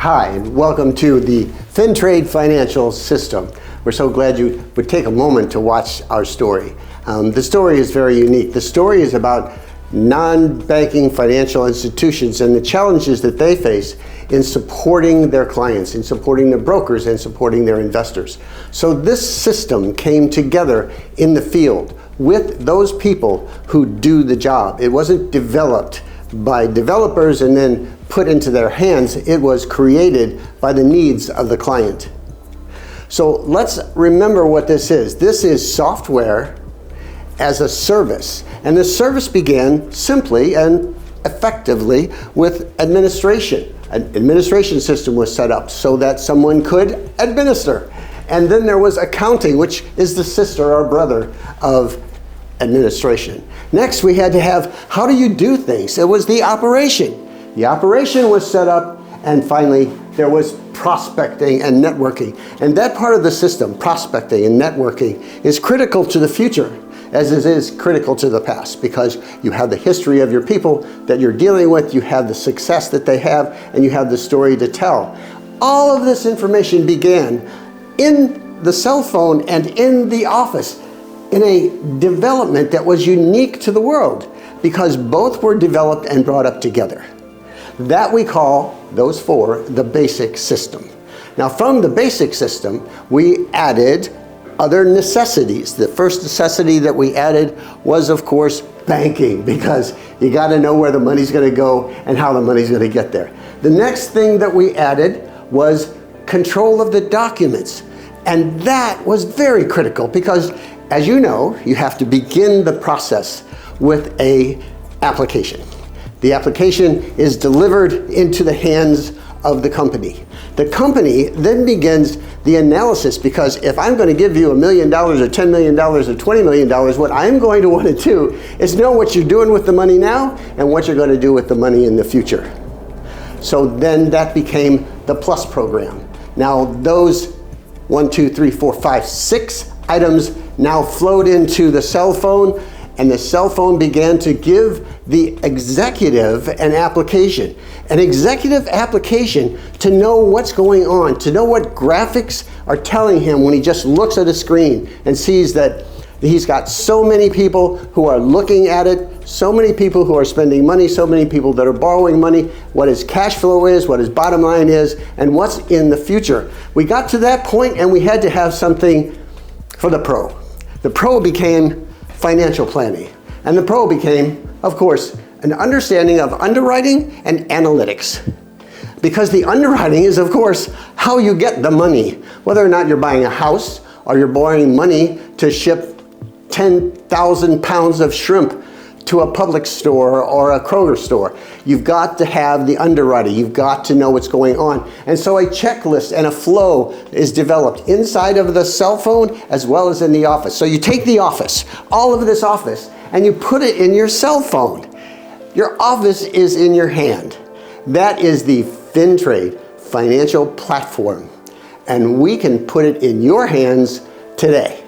Hi, and welcome to the Fintrade financial system. We're so glad you would take a moment to watch our story. The story is very unique. The story is about non-banking financial institutions and the challenges that they face in supporting their clients, in supporting their brokers, and supporting their investors. So this system came together in the field with those people who do the job. It wasn't developed by developers and then put into their hands. It was created by the needs of the client. So let's remember what this is. This is software as a service. And the service began simply and effectively with administration. An administration system was set up so that someone could administer. And then there was accounting, which is the sister or brother of administration. Next, we had to have, how do you do things? It was the operation. The operation was set up, and finally, there was prospecting and networking. And that part of the system, prospecting and networking, is critical to the future, as it is critical to the past, because you have the history of your people that you're dealing with, you have the success that they have, and you have the story to tell. All of this information began in the cell phone and in the office, in a development that was unique to the world, because both were developed and brought up together. That we call, those four, the basic system. Now from the basic system, we added other necessities. The first necessity that we added was, of course, banking, because you got to know where the money's going to go and how the money's going to get there. The next thing that we added was control of the documents. And that was very critical because, as you know, you have to begin the process with an application. The application is delivered into the hands of the company. The company then begins the analysis, because if I'm going to give you $1 million or $10 million or $20 million, what I'm going to want to do is know what you're doing with the money now and what you're going to do with the money in the future. So then that became the Plus program. Now those 6 items now flowed into the cell phone, and the cell phone began to give the executive an application to know what's going on, to know what graphics are telling him when he just looks at a screen and sees that he's got so many people who are looking at it, so many people who are spending money, so many people that are borrowing money, what his cash flow is, what his bottom line is, and what's in the future. We got to that point and we had to have something for the pro. The pro became financial planning. And the pro became, of course, an understanding of underwriting and analytics. Because the underwriting is, of course, how you get the money. Whether or not you're buying a house or you're borrowing money to ship 10,000 pounds of shrimp to a Publix store or a Kroger store. You've got to have the underwriting. You've got to know what's going on. And so a checklist and a flow is developed inside of the cell phone as well as in the office. So you take the office, all of this office, and you put it in your cell phone. Your office is in your hand. That is the Fintrade financial platform. And we can put it in your hands today.